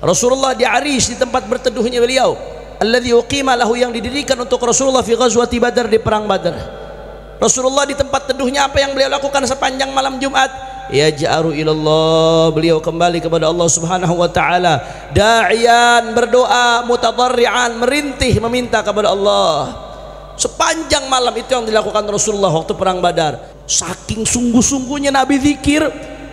Rasulullah di Arish, di tempat berteduhnya beliau, alladzi uqima lahu, yang didirikan untuk Rasulullah fi ghazwati Badar, di perang Badar. Rasulullah di tempat teduhnya apa yang beliau lakukan sepanjang malam Jumat? Yaj'aru ilallah, beliau kembali kepada Allah Subhanahu wa taala, da'iyan, berdoa, mutadarri'an, merintih, meminta kepada Allah. Sepanjang malam itu yang dilakukan Rasulullah waktu perang Badar. Saking sungguh-sungguhnya Nabi zikir,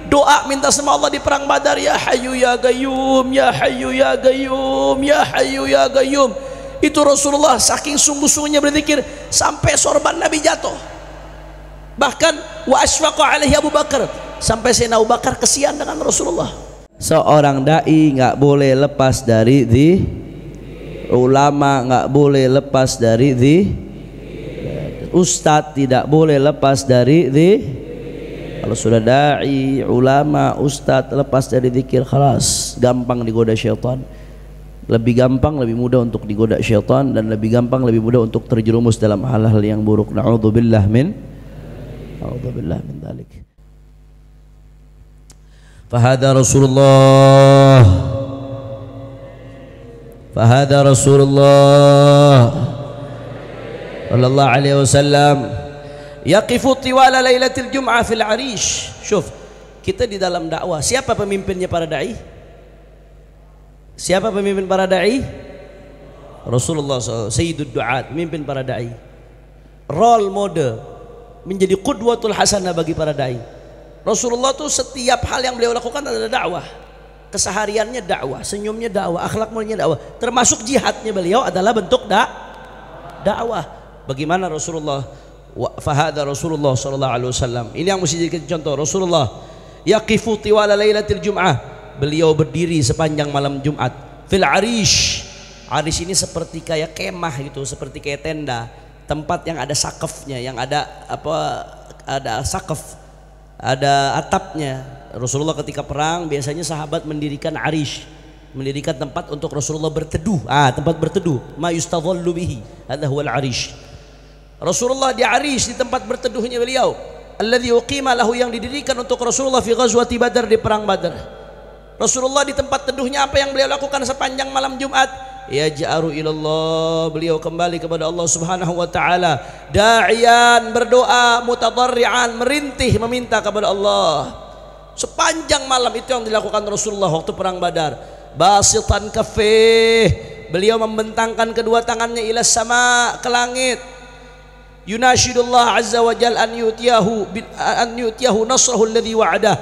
doa, minta sama Allah di perang Badar, ya Hayyu ya Qayyum, ya Hayyu ya Qayyum, ya Hayyu ya Qayyum. Itu Rasulullah saking sungguh-sungguhnya berzikir sampai sorban Nabi jatuh. Bahkan wa asfaqa alaihi Abu Bakar, sampai Sayyidina Abu Bakar kesian dengan Rasulullah. Seorang dai nggak boleh lepas dari ulama, nggak boleh lepas dari ustadz, tidak boleh lepas dari kalau sudah dai, ulama, ustadz lepas dari zikir, khalas, gampang digoda syaitan. Lebih gampang, lebih mudah untuk digoda syaitan, dan lebih gampang, lebih mudah untuk terjerumus dalam hal-hal yang buruk. Na'udzubillah min dzalik. Fahada Rasulullah sallallahu alaihi wasallam yaqifu tiwala lailatul jum'ah fil Arish. Syuf, kita di dalam dakwah, siapa pemimpinnya para dai? Siapa pemimpin para dai? Rasulullah SAW, Sayyidud Du'at, pemimpin para dai, role model, menjadi qudwatul hasanah bagi para dai. Rasulullah tuh setiap hal yang beliau lakukan adalah dakwah. Kesehariannya dakwah, senyumnya dakwah, akhlak mulianya dakwah, termasuk jihadnya beliau adalah bentuk dakwah. Bagaimana Rasulullah? Fahada Rasulullah sallallahu alaihi wasallam. Ini yang mesti jadi contoh. Rasulullah yaqifu tiwala lailatul jum'ah, beliau berdiri sepanjang malam Jumat fil Arish. Arish ini seperti kayak kemah gitu, seperti kayak tenda, tempat yang ada sakafnya, yang ada ada sakaf, ada atapnya. Rasulullah ketika perang biasanya sahabat mendirikan Arish, mendirikan tempat untuk Rasulullah berteduh. Tempat berteduh, ma yustadhallu bihi, hadha huwal Arish. Rasulullah di Arish, di tempat berteduhnya beliau, alladzi uqima lahu, yang didirikan untuk Rasulullah fi ghazwati Badar, di perang Badar. Rasulullah di tempat teduhnya apa yang beliau lakukan sepanjang malam Jumat? Yaj'aru ilallah, beliau kembali kepada Allah Subhanahu wa taala, da'iyan, berdoa, mutadarri'an, merintih, meminta kepada Allah. Sepanjang malam itu yang dilakukan Rasulullah waktu perang Badar. Basitan kaffih, beliau membentangkan kedua tangannya ila sama, ke langit. Yunashidullah azza wa jal an yu'tiyahu nasrahu alladhi wa'adah.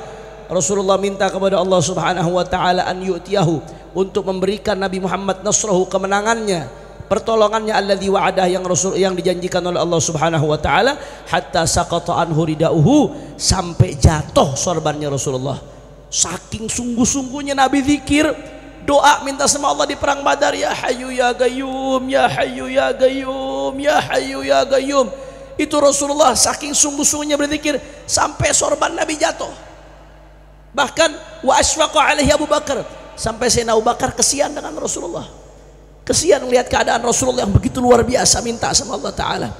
Rasulullah minta kepada Allah Subhanahu wa taala an yu'tiyahu, untuk memberikan Nabi Muhammad nasrahu, kemenangannya, pertolongannya, alladzi wa'adah, yang dijanjikan oleh Allah Subhanahu wa taala, hatta saqata anhu ridauhu, sampai jatuh sorbannya Rasulullah. Saking sungguh-sungguhnya Nabi zikir, doa, minta sama Allah di perang Badar, ya Hayyu ya Qayyum, ya Hayyu ya Qayyum, ya Hayyu ya Qayyum. Itu Rasulullah saking sungguh-sungguhnya berzikir sampai sorban Nabi jatuh. Bahkan wa asfaqa alaihi Abu Bakar, sampai Sayyidina Abu Bakar kesian dengan Rasulullah, kesian melihat keadaan Rasulullah yang begitu luar biasa, minta sama Allah Ta'ala.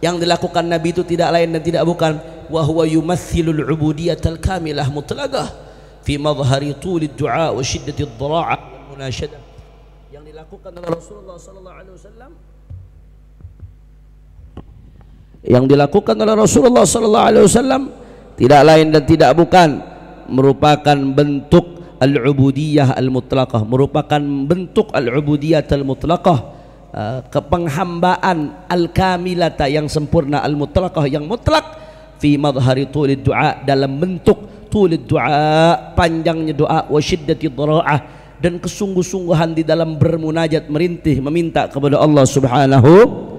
Yang dilakukan Nabi itu tidak lain dan tidak bukan, wa huwa yumathilul ubudiyatal kamilah mutlaqah fi madhari tulid du'a wa shiddatid dhara'ah wal munasyadah. Yang dilakukan oleh Rasulullah sallallahu alaihi wasallam, yang dilakukan oleh Rasulullah sallallahu alaihi wasallam tidak lain dan tidak bukan merupakan bentuk al-ubudiyah al-mutlaqah, merupakan bentuk al-ubudiyah al-mutlaqah, kepenghambaan al-kamilata, yang sempurna, al-mutlaqah, yang mutlak, fi madhari tulid du'a, dalam bentuk tulid du'a, panjangnya doa, wa syiddati dhara'ah, dan kesungguh-sungguhan di dalam bermunajat, merintih, meminta kepada Allah Subhanahu.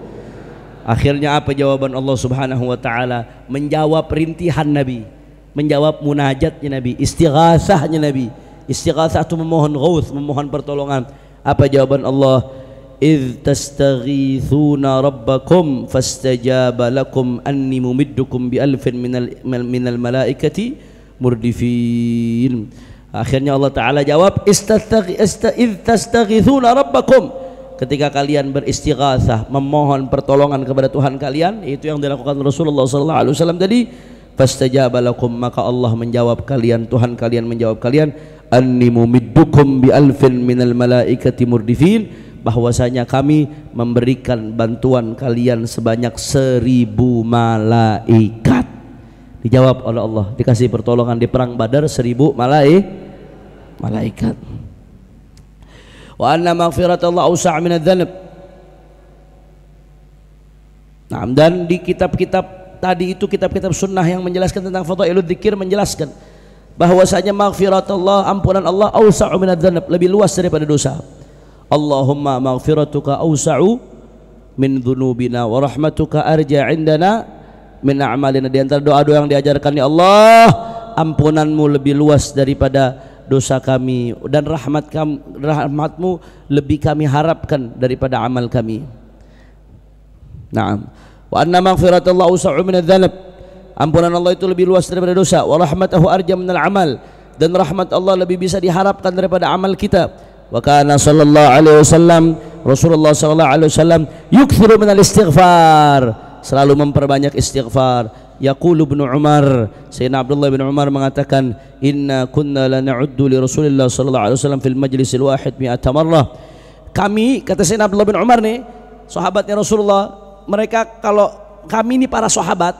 Akhirnya apa jawaban Allah Subhanahu wa taala? Menjawab rintihan Nabi, menjawab munajatnya Nabi, istighatsahnya Nabi. Istighatsah itu memohon ghauth, memohon pertolongan. Apa jawaban Allah? Idz tastaghithuna rabbakum fastajaba lakum anni mumiddukum bi alfin minal malaikati murdifin. Akhirnya Allah Ta'ala jawab, idz tastaghithuna rabbakum, ketika kalian beristighatsah, memohon pertolongan kepada Tuhan kalian, itu yang dilakukan Rasulullah SAW tadi. Fastajaba lakum, maka Allah menjawab kalian, Tuhan kalian menjawab kalian, anni mumiddukum numiddukum bi alfin minal malaikati murdifin, bahwasanya kami memberikan bantuan kalian sebanyak 1000 malaikat. Dijawab oleh Allah, dikasih pertolongan di perang Badar 1000 malaikat. Wa anna maghfiratallah awsa' min adz-dzanab. Nah, dan di kitab-kitab tadi itu, kitab-kitab sunnah yang menjelaskan tentang fadailul dzikir, menjelaskan bahwasanya maghfiratullah, ampunan Allah, awsa'u min adz-dzanab, lebih luas daripada dosa. Allahumma maghfiratuka awsa'u min dhunubina wa rahmatuka arja indana min a'malina. Di antara doa-doa yang diajarkan, ya Allah, ampunanmu lebih luas daripada dosa kami, dan rahmatmu lebih kami harapkan daripada amal kami. Naam. Wa anna maghfiratullah awsa'u min adz-dzanab, ampunan Allah itu lebih luas daripada dosa. Wa rahmatahu arja minal amal, dan rahmat Allah lebih bisa diharapkan daripada amal kita. Wa kana sallallahu alaihi wasallam, Rasulullah sallallahu alaihi wasallam yukthiru minal istighfar, selalu memperbanyak istighfar. Yaqulu Ibnu Umar, Sayyidina Abdullah bin Umar mengatakan, inna kunna la na'uddu li Rasulillah sallallahu alaihi wasallam fil majlisil wahid mi'ata marrah. Kami, kata Sayyidina Abdullah bin Umar nih, sahabatnya Rasulullah, mereka, kalau kami ini para sahabat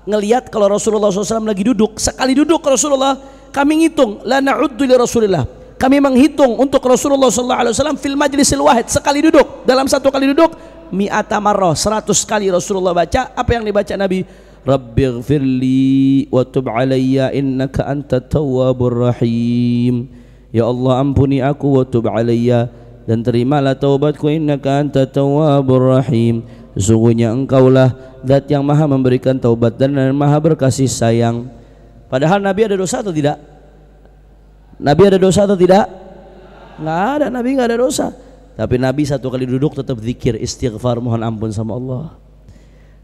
ngelihat kalau Rasulullah SAW lagi duduk, sekali duduk Rasulullah, kami ngitung, la na'uddu li Rasulillah, kami menghitung untuk Rasulullah SAW fil majlisil wahid, sekali duduk, dalam satu kali duduk, mi'ata marrah, 100 kali Rasulullah baca. Apa yang dibaca Nabi? Rabbighfirli wa tub alayya innaka antat tawwabur rahim. Ya Allah, ampuni aku, wa tub alayya, dan terimalah taubatku, innaka antat tawwabur rahim, sesungguhnya engkaulah zat yang maha memberikan taubat dan maha berkasih sayang. Padahal Nabi ada dosa atau tidak? Nabi ada dosa atau tidak? Nggak ada, Nabi nggak ada dosa. Tapi Nabi satu kali duduk tetap zikir, istighfar, mohon ampun sama Allah.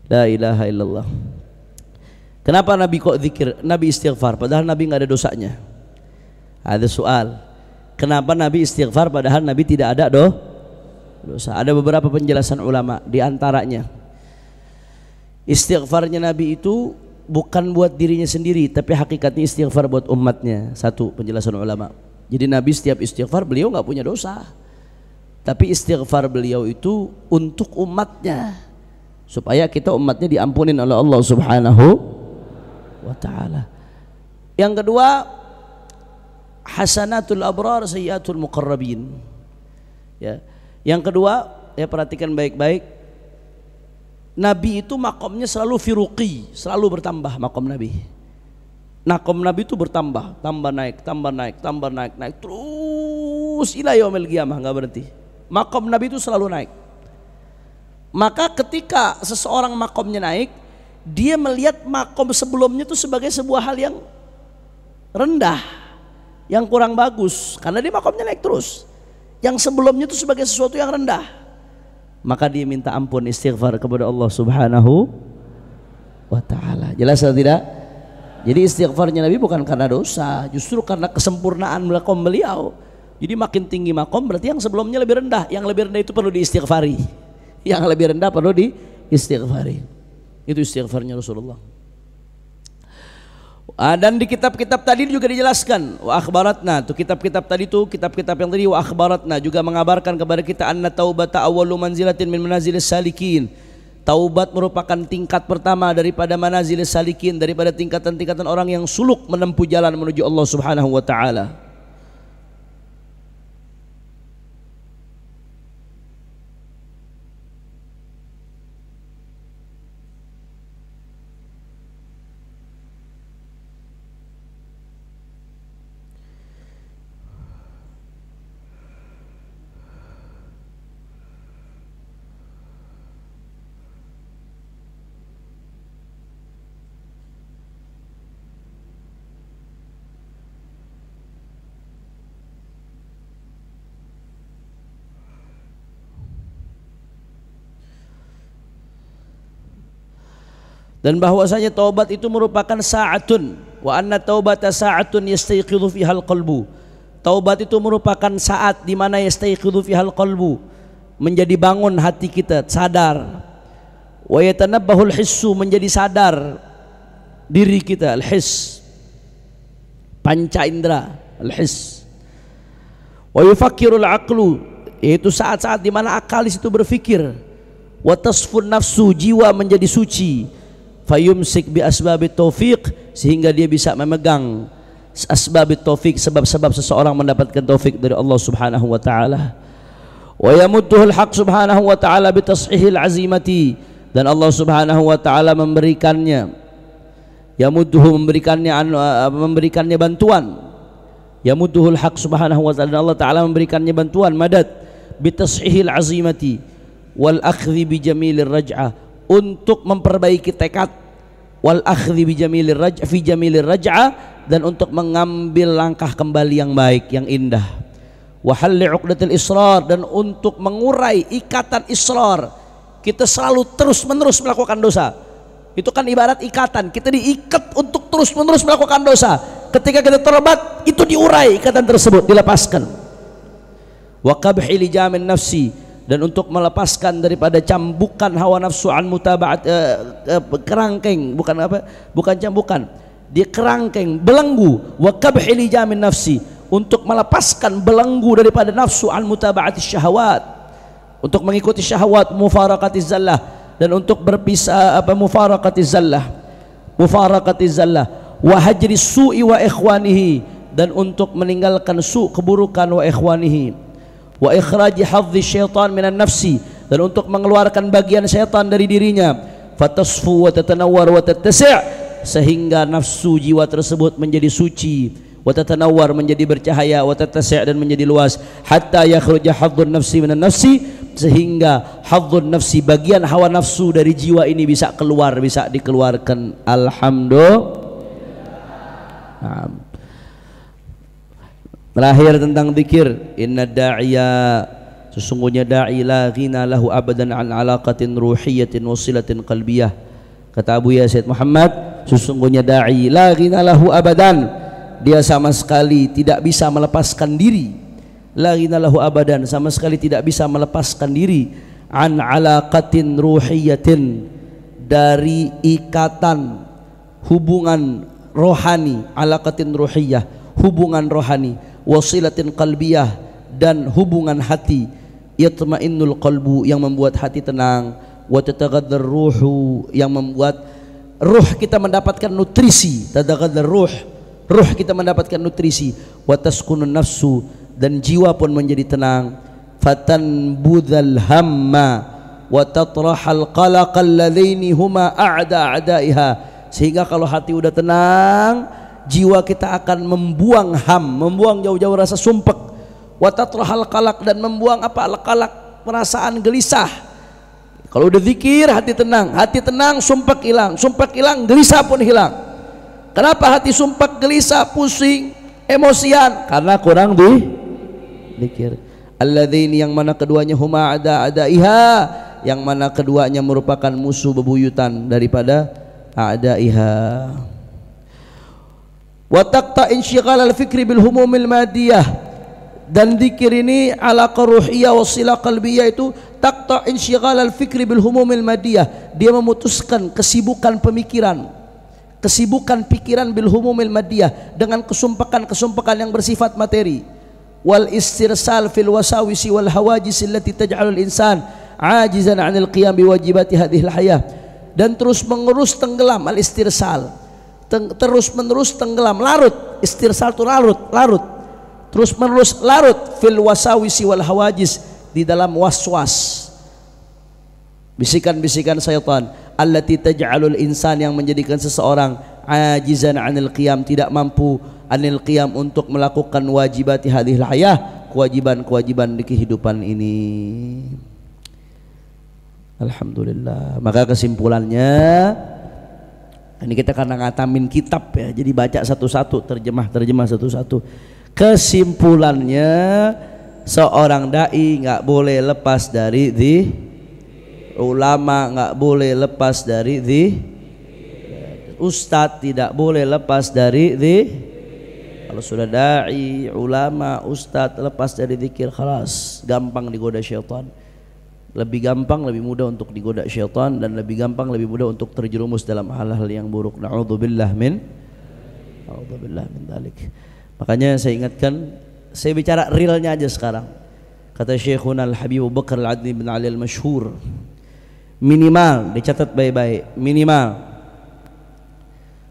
La ilaha illallah. Kenapa Nabi kok zikir, Nabi istighfar padahal Nabi nggak ada dosanya? Ada soal. Kenapa Nabi istighfar padahal Nabi tidak ada dosa? Ada beberapa penjelasan ulama. Di antaranya, istighfarnya Nabi itu bukan buat dirinya sendiri, tapi hakikatnya istighfar buat umatnya. Satu penjelasan ulama. Jadi Nabi setiap istighfar, beliau nggak punya dosa, tapi istighfar beliau itu untuk umatnya, supaya kita umatnya diampunin oleh Allah Subhanahu wa ta'ala. Yang kedua, hasanatul abrar sayyiatul muqarrabin. Ya. Yang kedua, ya perhatikan baik-baik, Nabi itu makomnya selalu firuqi, selalu bertambah makom Nabi. Makom Nabi itu bertambah, tambah naik, tambah naik, tambah naik, naik terus ila yaumil qiyamah, nggak berhenti. Makom Nabi itu selalu naik. Maka ketika seseorang makomnya naik, dia melihat makom sebelumnya itu sebagai sebuah hal yang rendah, yang kurang bagus, karena dia makomnya naik terus. Yang sebelumnya itu sebagai sesuatu yang rendah, maka dia minta ampun, istighfar kepada Allah Subhanahu wa ta'ala. Jelas atau tidak? Jadi istighfarnya Nabi bukan karena dosa, justru karena kesempurnaan makom beliau. Jadi makin tinggi makom berarti yang sebelumnya lebih rendah. Yang lebih rendah itu perlu diistighfari, yang lebih rendah perlu diistighfari. Itu istighfarnya Rasulullah. Dan di kitab-kitab tadi juga dijelaskan, wa akhbaratna, tuh kitab-kitab tadi tuh, kitab-kitab yang tadi, wa akhbaratna juga mengabarkan kepada kita, anna taubata awwalu manzilatin min manazilis salikin. Taubat merupakan tingkat pertama daripada manazilis salikin, daripada tingkatan-tingkatan orang yang suluk menempuh jalan menuju Allah Subhanahu wa ta'ala. Dan bahwasanya taubat itu merupakan sa'atun, wa anna taubata sa'atun yastayqidhu fihal qalbu. Taubat itu merupakan saat di mana yastayqidhu fihal qalbu, menjadi bangun hati kita, sadar. Wa yatanabbahul hissu, menjadi sadar diri kita, al-hiss, panca indera, al-hiss. Wa yufakkirul aqlu, yaitu saat-saat di mana akal di situ berpikir. Wa tasfun nafsu, jiwa menjadi suci. Fayumsik bi asbabit taufiq, sehingga dia bisa memegang asbabit taufiq, sebab-sebab seseorang mendapatkan taufik dari Allah Subhanahu wa taala. Wa yamudduhul haq Subhanahu wa taala bi tashihil azimati, dan Allah Subhanahu wa taala memberikannya, yamudduhu, memberikannya bantuan. Yamudduhul haq Subhanahu wa taala, Allah taala memberikannya bantuan, madad bi tashihil azimati wal akhdhi bi jamilir raj'ah, untuk memperbaiki tekad, wal akhdhi bi jamilir raj'ah fi jamilir raj'ah, dan untuk mengambil langkah kembali yang baik, yang indah. Wa halli 'uqdatil israr, dan untuk mengurai ikatan israr. Kita selalu terus-menerus melakukan dosa. Itu kan ibarat ikatan, kita diikat untuk terus-menerus melakukan dosa. Ketika kita tobat, itu diurai ikatan tersebut, dilepaskan. Wa qabhi lijamin nafsi, dan untuk melepaskan daripada cambukan hawa nafsu an mutaba'at, kerangkeng, bukan cambukan, dia kerangkeng, belenggu. Wa qabhi lijamin nafsi, untuk melepaskan belenggu daripada nafsu an mutaba'ati syahwat, untuk mengikuti syahwat, mufaraqati zallah, dan untuk berpisah mufaraqati zallah, wa hajri su'i wa ikhwanihi, dan untuk meninggalkan keburukan, wa ikhwanihi, wa ikhraji hadzi syaitan minan nafsi, dan untuk mengeluarkan bagian syaitan dari dirinya. Fatasfu wa tatanawwar wa tattasi', sehingga nafsu jiwa tersebut menjadi suci, wa tatanawwar, menjadi bercahaya, wa tattasi', dan menjadi luas, hatta yakhruja hadzun nafsi minan nafsi, sehingga hadzun nafsi, bagian hawa nafsu dari jiwa ini bisa keluar, bisa dikeluarkan. Alhamdulillah. Terakhir tentang zikir, inna da'iya, sesungguhnya da'i la ghina lahu abadan an alaqatin ruhiyatin wasilatin qalbiyah. Kata Abu Yazid Muhammad, sesungguhnya da'i la ghina lahu abadan, dia sama sekali tidak bisa melepaskan diri, la ghina lahu abadan, sama sekali tidak bisa melepaskan diri, an alaqatin ruhiyatin, dari ikatan hubungan rohani, alaqatin ruhiyah, hubungan rohani, wasilatin qalbiyah, dan hubungan hati, yatma'innul qalbu, yang membuat hati tenang, wa tataghaddar ruhu, yang membuat ruh kita mendapatkan nutrisi, tataghaddar ruh kita mendapatkan nutrisi, wa taskunun nafsu, dan jiwa pun menjadi tenang, fatanbudhal hamma wa tatrahal qalaqal ladaini huma a'da'iha, sehingga kalau hati udah tenang, jiwa kita akan membuang membuang jauh-jauh rasa sumpek, wa tatrahal qalaq, dan membuang qalaq, perasaan gelisah. Kalau udah zikir, hati tenang, sumpek hilang, gelisah pun hilang. Kenapa hati sumpek, gelisah, pusing, emosian? Karena kurang zikir. Alladzini, yang mana keduanya, huma a'da'iha, yang mana keduanya merupakan musuh bebuyutan daripada a'da'iha. Wa taqta insyighal al-fikri bil humumil madiyah, dan zikir ini alaqah ruhiyah wasilah qalbiyah, itu taqta insyighal al-fikri bil humumil madiyah, dia memutuskan kesibukan pikiran bil humumil madiyah, dengan kesumpakan yang bersifat materi, wal istirsal fil wasawisi wal hawajis allati taj'alul insan ajizan 'anil qiyam biwajibati hadhil hayah, dan terus menerus tenggelam, al istirsal, terus menerus tenggelam, larut, istirsal itu larut, terus menerus larut, fil wasawisi wal hawajis, di dalam waswas, bisikan-bisikan syaitan, allati taj'alul insan, yang menjadikan seseorang ajizan 'anil qiyam, tidak mampu, anil qiyam, untuk melakukan wajibati hadhil hayah, kewajiban-kewajiban di kehidupan ini. Alhamdulillah. Maka kesimpulannya, ini kita karena ngatamin kitab ya, jadi baca satu-satu, terjemah satu-satu. Kesimpulannya, seorang dai nggak boleh lepas dari ulama nggak boleh lepas dari ustadz tidak boleh lepas dari kalau sudah dai, ulama, ustadz lepas dari zikir, khalas, gampang digoda syaitan. Lebih gampang, lebih mudah untuk digoda syaitan, dan lebih gampang, lebih mudah untuk terjerumus dalam hal-hal yang buruk. Na'udzubillah min dzalik. Makanya saya ingatkan, Saya bicara realnya aja sekarang. Kata Syekhuna Al-Habib Abu Bakar Al-Adli bin Ali Al-Masyhur, minimal, dicatat baik-baik, minimal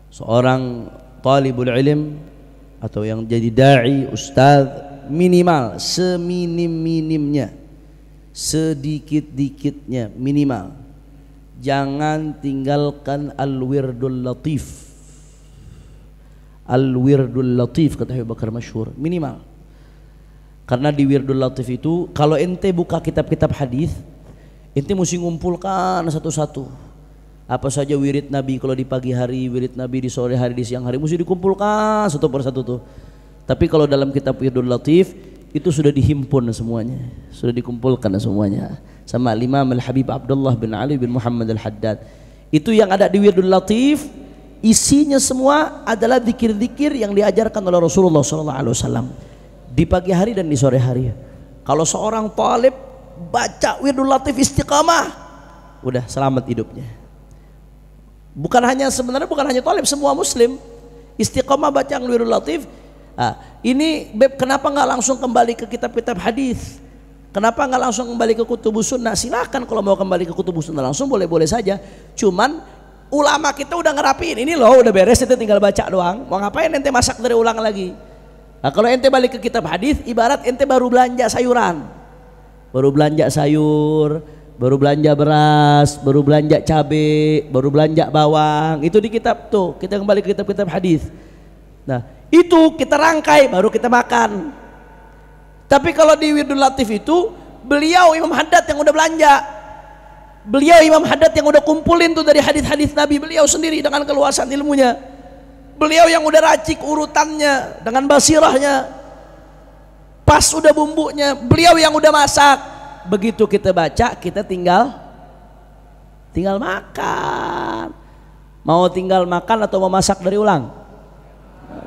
seorang talibul ilm atau yang jadi da'i, ustadz, minimal seminim-minimnya, sedikit-dikitnya minimal, jangan tinggalkan al-wirdul latif. Al-wirdul latif kata Habib Bakar Masyhur, minimal. Karena di wirdul latif itu kalau ente buka kitab-kitab hadis, ente mesti ngumpulkan satu-satu. Apa saja wirid Nabi kalau di pagi hari, wirid Nabi di sore hari, di siang hari, mesti dikumpulkan satu persatu tuh. Tapi kalau dalam kitab wirdul latif itu sudah dihimpun semuanya, sudah dikumpulkan semuanya sama Imam Al-Habib Abdullah bin Ali bin Muhammad Al-Haddad. Itu yang ada di wirdul latif, isinya semua adalah zikir-zikir yang diajarkan oleh Rasulullah SAW di pagi hari dan di sore hari. Kalau seorang talib baca wirdul latif istiqamah, udah selamat hidupnya. Sebenarnya bukan hanya talib, semua muslim istiqamah baca wirdul latif. Ini kenapa nggak langsung kembali ke kitab-kitab hadis? Kenapa nggak langsung kembali ke kutubus sunnah? Silakan kalau mau kembali ke kutubus sunnah langsung boleh-boleh saja. Cuman ulama kita udah ngerapiin ini loh, udah beres, itu tinggal baca doang. Mau ngapain ente masak dari ulang lagi? Nah, kalau ente balik ke kitab hadis, ibarat ente baru belanja sayuran, baru belanja sayur, baru belanja beras, baru belanja cabai, baru belanja bawang. Itu di kitab tuh, kita kembali ke kitab-kitab hadis. Nah, itu kita rangkai baru kita makan. Tapi kalau di wirdul latif itu beliau Imam Haddad yang udah belanja. Beliau Imam Haddad yang udah kumpulin tuh dari hadis-hadis Nabi beliau sendiri dengan keluasan ilmunya. Beliau yang udah racik urutannya dengan basirahnya. Pas udah bumbunya, beliau yang udah masak. Begitu kita baca, kita tinggal makan. Mau tinggal makan atau mau masak dari ulang?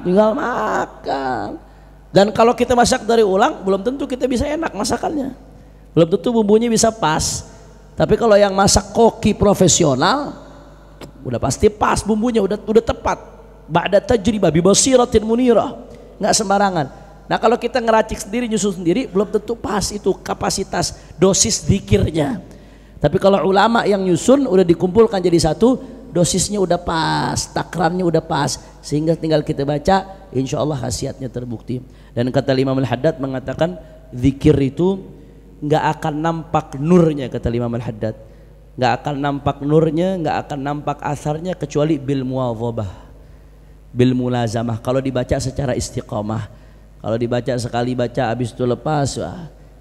Tinggal makan. Dan kalau kita masak dari ulang, belum tentu kita bisa enak masakannya. Belum tentu bumbunya bisa pas. Tapi kalau yang masak koki profesional, udah pasti pas bumbunya, udah tepat. Ba'da tajribah bi basiratin munirah, nggak sembarangan. Nah kalau kita ngeracik sendiri, nyusun sendiri, belum tentu pas itu kapasitas dosis zikirnya. Tapi kalau ulama yang nyusun udah dikumpulkan jadi satu, dosisnya udah pas, takrannya udah pas, sehingga tinggal kita baca, insya Allah khasiatnya terbukti. Dan kata Imam Al-Haddad mengatakan zikir itu nggak akan nampak nurnya, kata Imam Al-Haddad, nggak akan nampak nurnya, nggak akan nampak asarnya kecuali bil muwadhabah, bil mulazamah. Kalau dibaca secara istiqamah, kalau dibaca sekali baca habis itu lepas,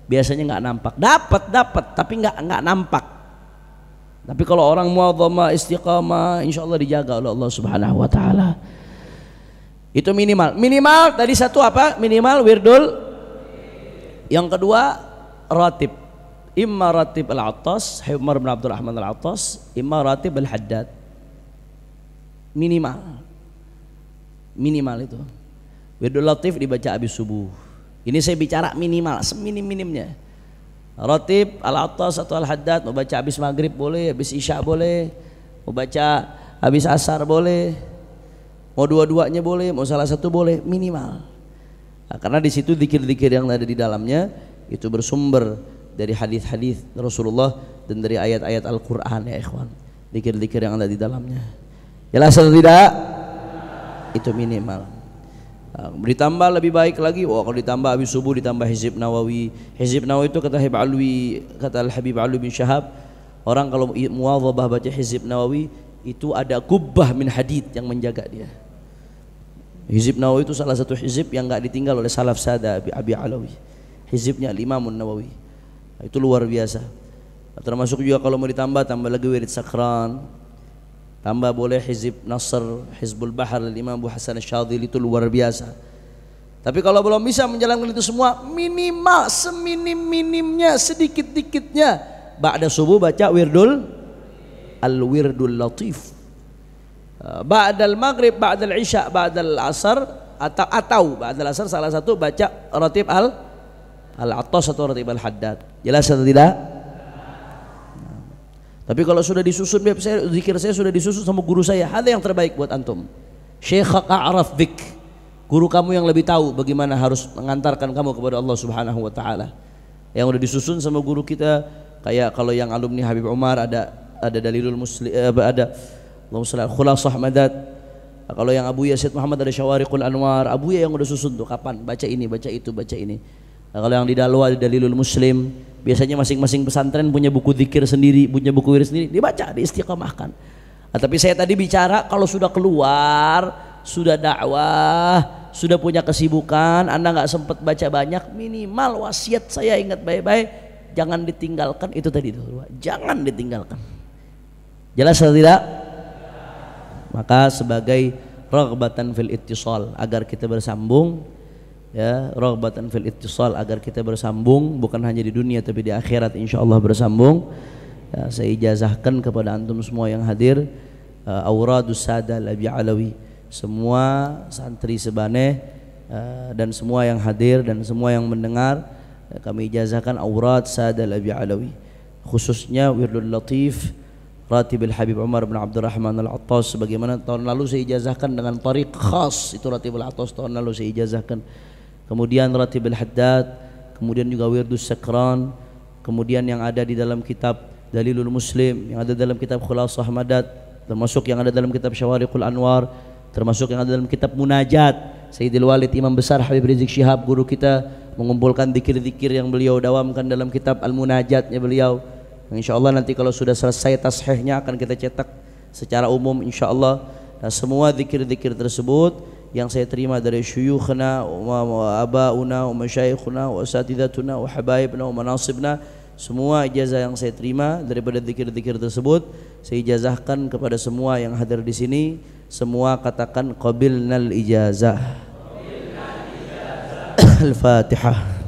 biasanya nggak nampak. Dapat tapi nggak nampak. Tapi kalau orang muwadhamah istiqamah, insya Allah dijaga oleh Allah Subhanahu Wa Taala. Itu minimal. Minimal tadi satu apa? Minimal wirdul. Yang kedua ratib. Imma ratib al-Attas, Umar bin Abdul Rahman al-Attas, imma ratib al-Haddad. Minimal itu. Wirdul latif dibaca habis subuh. Ini saya bicara minimal, seminim-minimnya. Ratib al-Attas atau al-Haddad mau baca habis maghrib boleh, habis isya boleh, mau baca habis asar boleh, mau dua-duanya boleh, mau salah satu boleh, minimal. Nah, karena di situ zikir-zikir yang ada di dalamnya itu bersumber dari hadis-hadis Rasulullah dan dari ayat-ayat Al-Qur'an ya ikhwan. Zikir-zikir yang ada di dalamnya. Jelas atau tidak? Itu minimal. Nah, ditambah lebih baik lagi. Kalau ditambah habis subuh ditambah hizib Nawawi. Hizib Nawawi itu kata Al-Habib Alwi bin Syahab, orang kalau muwadhabah baca hizib Nawawi itu ada kubbah min hadid yang menjaga dia. Hizib Nawawi itu salah satu hizib yang enggak ditinggal oleh salaf sada Abi Alawi. Hizibnya Al-Imam Nawawi. Nah, itu luar biasa. Termasuk juga kalau mau ditambah lagi wirid Sakran. Tambah boleh hizib Nasr, Hizbul Bahar, Imam Abu Hasan Asy-Syadzili, itu luar biasa. Tapi kalau belum bisa menjalankan itu semua, minimal seminim-minimnya, sedikit-dikitnya, ba'da subuh baca wirdul latif. Ba'dal maghrib, ba'dal isya, ba'dal asar atau ba'dal asar salah satu baca ratib al-Attas atau ratib al-Haddad. Jelas atau tidak? Tapi kalau sudah disusun, zikir saya sudah disusun sama guru saya, ada yang terbaik buat antum. Syekhak a'raf bik, Guru kamu yang lebih tahu bagaimana harus mengantarkan kamu kepada Allah Subhanahu wa taala. Yang udah disusun sama guru kita, kayak kalau yang alumni Habib Umar ada Dalilul Muslim, ada Allahumma shalli ala Khulasah Madad. Kalau yang Abu Yazid Muhammad ada Syawariqul Anwar. Abu ya yang udah susun tuh kapan baca ini, baca itu, baca ini. Nah, kalau yang di Dalwa ada Dalilul Muslim. Biasanya masing-masing pesantren punya buku zikir sendiri, punya buku wirid sendiri, dibaca, diistiqamahkan. Nah, tapi saya tadi bicara kalau sudah keluar, sudah dakwah, sudah punya kesibukan, Anda nggak sempat baca banyak, minimal wasiat saya ingat baik-baik, jangan ditinggalkan itu tadi tuh, jangan ditinggalkan. Jelas atau tidak? Maka sebagai raghbatan fil ittisal, agar kita bersambung, ya, raghbatan fil ittisal, agar kita bersambung bukan hanya di dunia tapi di akhirat insyaallah bersambung. Ya, saya ijazahkan kepada antum semua yang hadir, Auradus Sada Al-Abi Alawi, semua santri sebaneh dan semua yang hadir dan semua yang mendengar, kami ijazahkan Aurad Sada Al-Abi Alawi, khususnya Wirdul Latif Ratibil Habib Umar bin Abdurrahman Al-Attas, sebagaimana tahun lalu saya ijazahkan dengan tariq khas, itu Ratibul Attas tahun lalu saya ijazahkan. Kemudian Ratibul Haddad, kemudian juga Wirdus Sakran, kemudian yang ada di dalam kitab Dalilul Muslim, yang ada dalam kitab Khulasah Madad, termasuk yang ada dalam kitab Syawariqul Anwar, termasuk yang ada dalam kitab Munajat Sayyidil Walid Imam Besar Habib Rizik Syihab, guru kita, mengumpulkan zikir-zikir yang beliau dawamkan dalam kitab Al-Munajatnya beliau. InsyaAllah nanti kalau sudah selesai tashihnya akan kita cetak secara umum insyaAllah. Dan semua zikir-zikir tersebut yang saya terima dari syuyukhna wa abauna wa masyayikhuna wa asatidatuna wa habaibna wa manasibna, semua ijazah yang saya terima daripada zikir-zikir tersebut saya ijazahkan kepada semua yang hadir di sini. Semua katakan qabilnal ijazah. Al-Fatihah.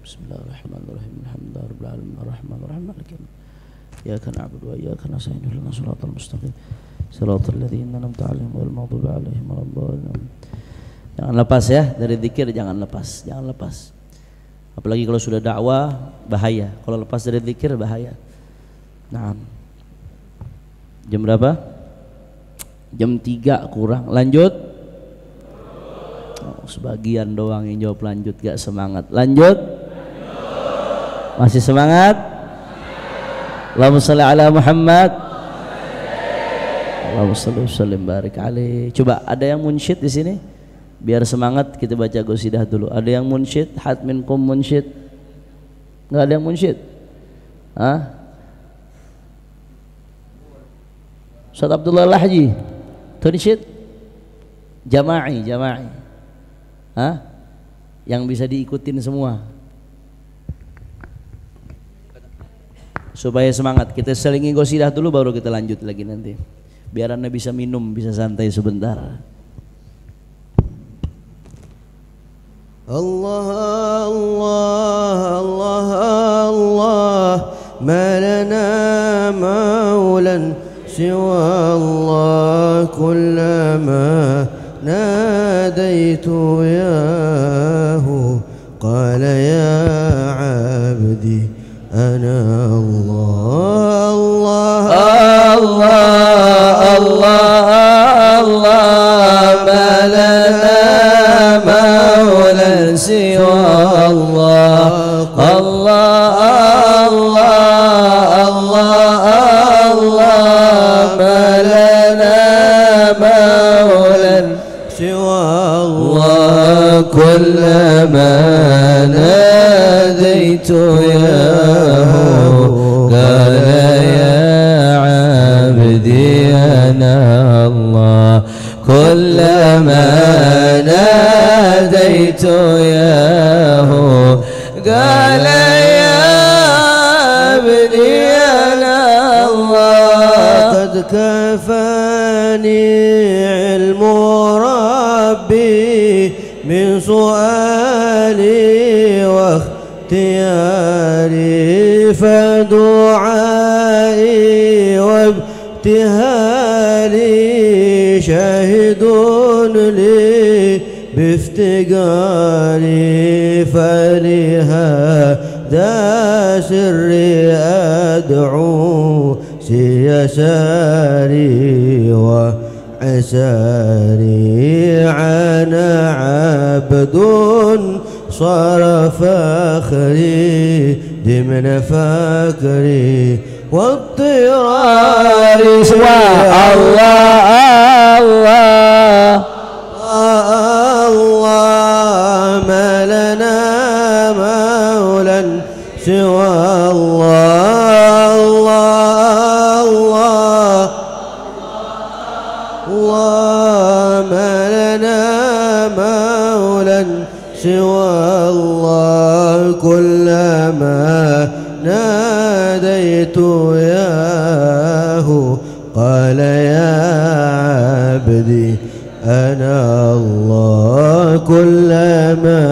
Bismillahirrahmanirrahim. Alhamdulillahirabbil alamin arrahmanir rahim maliki yaumiddin. Iyyaka na'budu wa iyyaka nasta'in ihdinas siratal mustaqim siratal ladzina an'amta 'alaihim ghairil maghdubi 'alaihim waladdallin. Jangan lepas ya dari zikir, jangan lepas, jangan lepas. Apalagi kalau sudah dakwah bahaya. Kalau lepas dari zikir bahaya. Nah. Jam berapa? Jam 3 kurang. Lanjut? Oh, sebagian doang yang jawab lanjut, gak semangat. Lanjut? Masih semangat? Allahumma shalli ala Muhammad. Allahumma shalli wa sallim barik alaih. Coba ada yang munsyid di sini? Biar semangat kita baca qasidah dulu. Ada yang munsyid? Had minkum munsyid? Enggak ada yang munsyid? Hah? Ustaz Abdullah Lahji tunsyid? Jama'i, jama'i. Hah? Yang bisa diikutin semua. Supaya semangat, kita selingi qasidah dulu baru kita lanjut lagi nanti. Biar Anda bisa minum, bisa santai sebentar. Allah Allah Allah Allah ma lana maulan siwa Allah kullama nadaitu yahu qala ya abdi ana Allah Allah Allah Allah ma lana maulan siwa Allah Allah Allah Allah Allah ma lana maulan siwa Allah kullama nadaitu yahu qala ya abdi ana Allah kullama nadaitu yahu qala ya abdi ana Allah qad kafani ilmu rabbi min su'ali wa ikhtiyari fadu'ai wa ibtihali shahidun li بافتقاري فلهذا سري أدعو سيساري عساري أنا عبد صار فخري ضمن فكري واضطراري سوى الله الله الله ما لنا مولا سوى الله الله الله ما لنا مولا سوى الله كلما ناديت ياه قال يا عبدي أنا الله كلما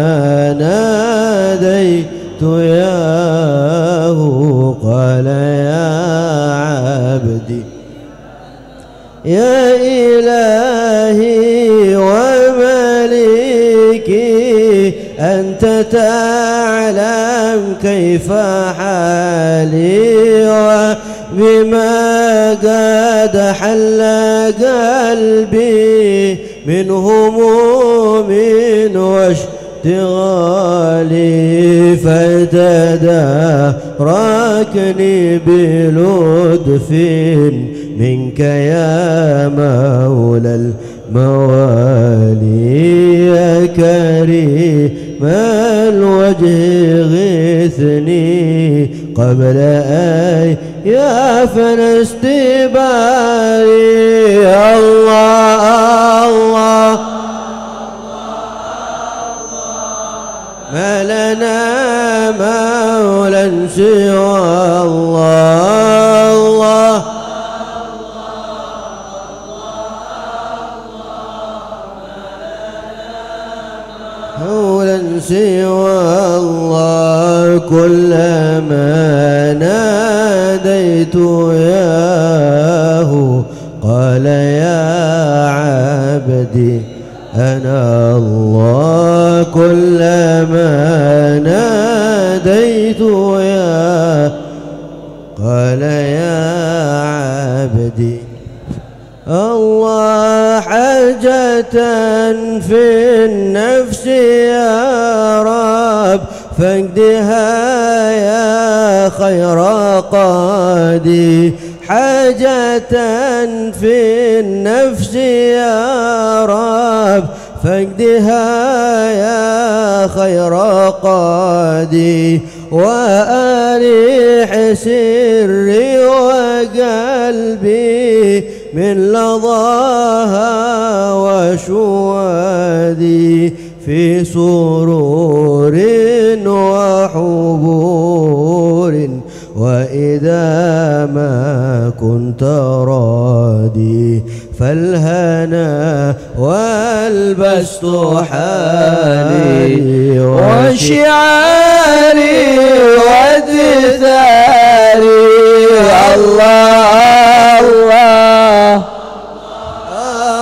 ناديت ياه قال يا عبدي يا إلهي ومليكي أنت تعلم كيف حالي وبما قد حل قلبي من هموم واشتغالي فتداركني بلطف منك يا مولى الموالي يا كريم الوجه غثني قبل أن يفن استباري الله الله ما لنا مولا سوى الله الله مولا سوى الله كلما ناديت ياه قال يا عبدي أنا الله كلما ناديت يا قال يا عبدي الله حاجة في النفس يا رب فاقدها يا خير قاضي حاجة في النفس يا رب فاقدها يا خير قاضي وأريح سري وقلبي من لظاها وشوادي في سرور وحبور وإذا ما كنت راضي فالهنا والبست حالي وشعاري ودثاري الله الله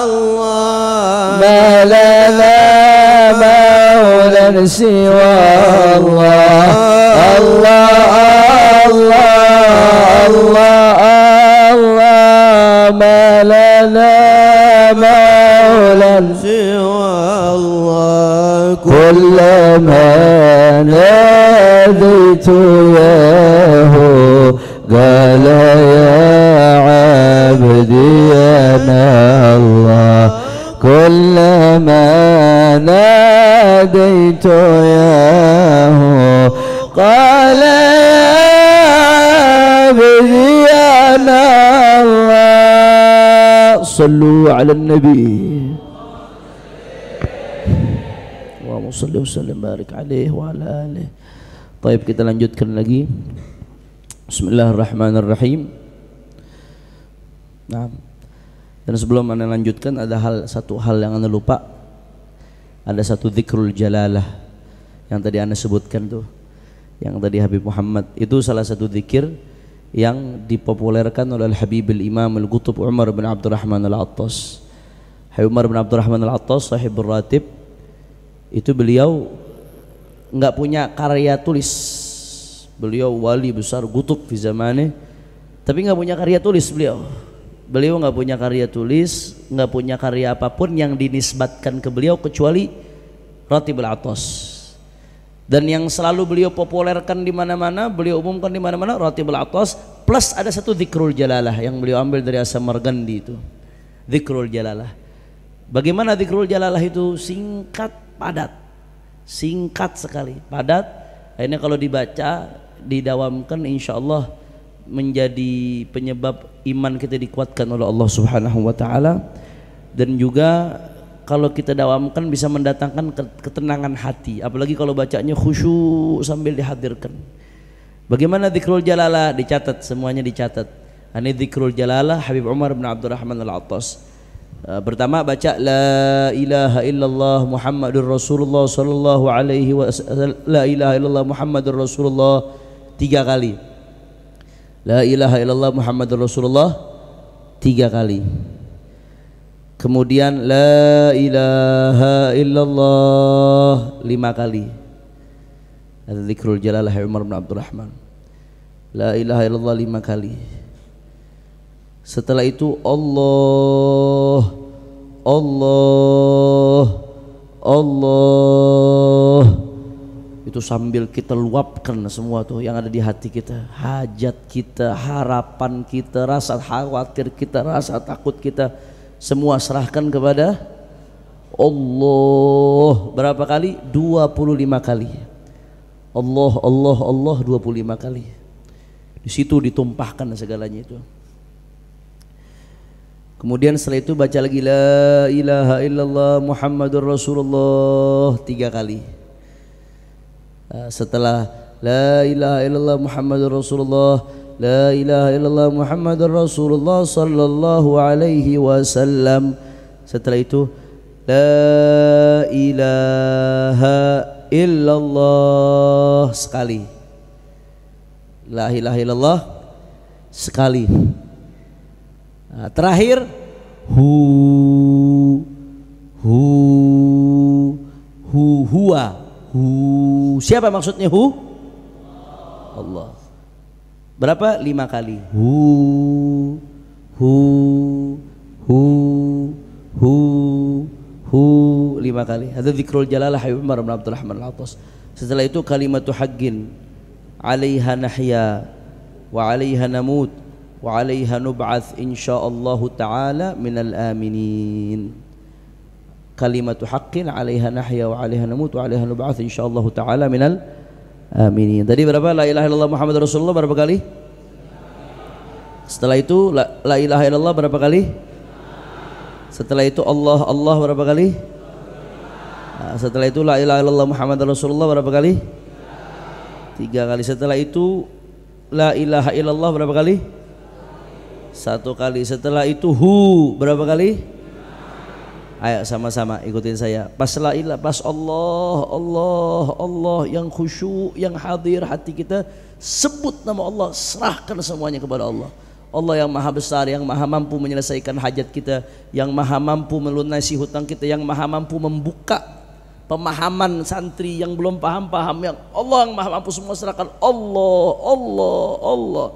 الله ما لنا مولا سوى الله الله الله الله الله ما لنا مولا سوى الله كلما ناديت ياه قال يا عبدي أنا الله كلما ناديت ياه قال يا عبدي أنا الله صلوا على النبي اللهم صل وسلم بارك عليه وعلى آله. طيب kita lanjutkan lagi. Bismillahirrahmanirrahim. Nah, dan sebelum anda lanjutkan ada satu hal yang anda lupa. Ada satu zikrul jalalah yang tadi anda sebutkan tuh, yang tadi Habib Muhammad itu salah satu zikir yang dipopulerkan oleh Habibul Imam Al-Qutb Umar bin Abdurrahman Al-Attas. Habib Umar bin Abdurrahman Al-Attas sahibur ratib itu beliau enggak punya karya tulis. Beliau wali besar Qutb fi zamane, tapi enggak punya karya tulis beliau. beliau nggak punya karya tulis, nggak punya karya apapun yang dinisbatkan ke beliau kecuali Ratibul Atos. Dan yang selalu beliau populerkan di mana-mana, beliau umumkan di mana-mana Ratibul Atos, plus ada satu Dzikrul Jalalah yang beliau ambil dari As-Samarqandi itu. Dzikrul Jalalah. Bagaimana Dzikrul Jalalah itu? Singkat, padat. Singkat sekali, padat. Akhirnya kalau dibaca, didawamkan, insya Allah menjadi penyebab iman kita dikuatkan oleh Allah Subhanahu wa taala, dan juga kalau kita dawamkan bisa mendatangkan ketenangan hati, apalagi kalau bacanya khusyuk sambil dihadirkan. Bagaimana Dzikrul Jalalah? Dicatat, semuanya dicatat. Ini Dzikrul Jalalah Habib Umar bin Abdurrahman Al-Attas. Pertama baca la ilaha illallah Muhammadur Rasulullah sallallahu alaihi wasallam, la ilaha illallah Muhammadur Rasulullah 3 kali. La ilaha illallah Muhammadur Rasulullah 3 kali. Kemudian la ilaha illallah 5 kali. Ada Dzikrul Jalalah Umar bin Abdurrahman. La ilaha illallah 5 kali. Setelah itu Allah, Allah, Allah. Itu sambil kita luapkan semua tuh yang ada di hati kita, hajat kita, harapan kita, rasa khawatir kita, rasa takut kita, semua serahkan kepada Allah. Berapa kali? 25 kali. Allah, Allah, Allah 25 kali. Di situ ditumpahkan segalanya itu. Kemudian setelah itu baca lagi la ilaha illallah Muhammadur Rasulullah 3 kali. Setelah la ilaha illallah Muhammadur Rasulullah, la ilaha illallah Muhammadur Rasulullah sallallahu alaihi wasallam. Setelah itu la ilaha illallah sekali. La ilaha illallah sekali. Nah, terakhir huwa. Siapa maksudnya hu? Allah. Berapa? 5 kali. Hu 5 kali. Ada Dzikrul Jalalah Umar bin Abdurrahman Al-Attas. Setelah itu kalimatu haqqin 'alaiha nahya wa 'alaiha namut wa 'alaiha nub'ats insyaallah taala minal aminin. Kalimatu haqqin 'alaiha nahya wa 'alaiha namut wa 'alaiha nub'ats insyaallah taala minal aminin. Tadi berapa? La ilaha illallah Muhammadur Rasulullah berapa kali? Setelah itu la ilaha illallah berapa kali? Setelah itu Allah, Allah berapa kali? Setelah itu la ilaha illallah Muhammadur Rasulullah berapa kali? 3 kali. Setelah itu la ilaha illallah berapa kali? 1 kali. Setelah itu berapa kali? Ayo sama-sama ikutin saya. Pas la ilaha, pas Allah, Allah, Allah yang khusyuk, yang hadir hati kita, sebut nama Allah, serahkan semuanya kepada Allah. Allah yang maha besar, yang maha mampu menyelesaikan hajat kita, yang maha mampu melunasi hutang kita, yang maha mampu membuka pemahaman santri yang belum paham-paham, yang Allah yang maha mampu semua serahkan. Allah, Allah, Allah.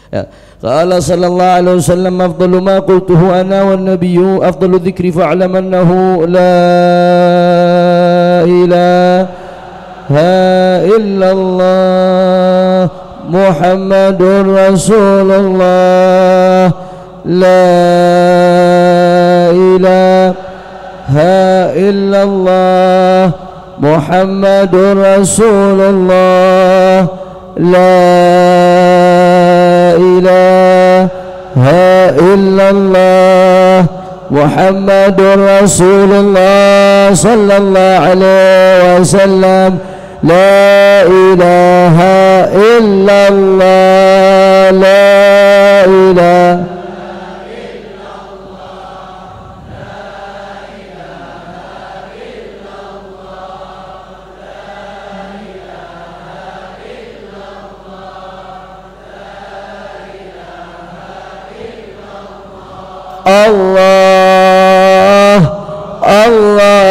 Ya. Qala sallallahu alaihi wasallam afdalu ma qultuhu ana wan nabiyyu afdalu dzikri fa'lam annahu la ilaha illallah Muhammadur Rasulullah la ilaha illallah Muhammadur Rasulullah la ilaha illallah Muhammadur Rasulullah sallallahu alaihi wasallam la ilaha illallah la ilaha Allah, Allah,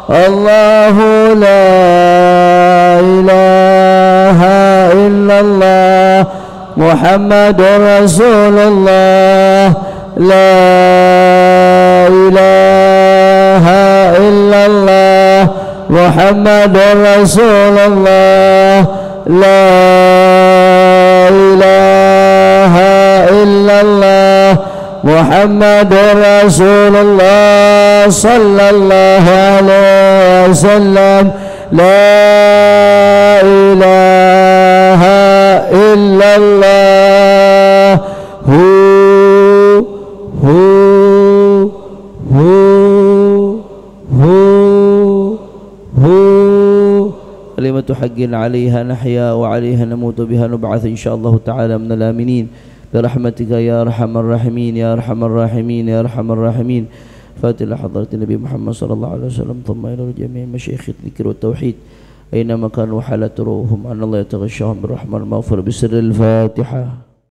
الله لا إله إلا الله محمد رسول الله لا إله إلا الله محمد رسول الله لا إله إلا الله محمد رسول الله صلى الله عليه وسلم لا إله إلا الله كلمة حق عليها نحيا وعليها نموت بها نبعث إن شاء الله تعالى من الآمنين برحمتك يا أرحم الراحمين يا أرحم الراحمين يا أرحم الراحمين. فاتح حضرة النبي محمد صلى الله عليه وسلم ثم إلى جميع مشايخ الذكر والتوحيد أينما كانوا حالت روحهم أن الله يتغشاهم بالرحمة المغفرة بسر الفاتحة.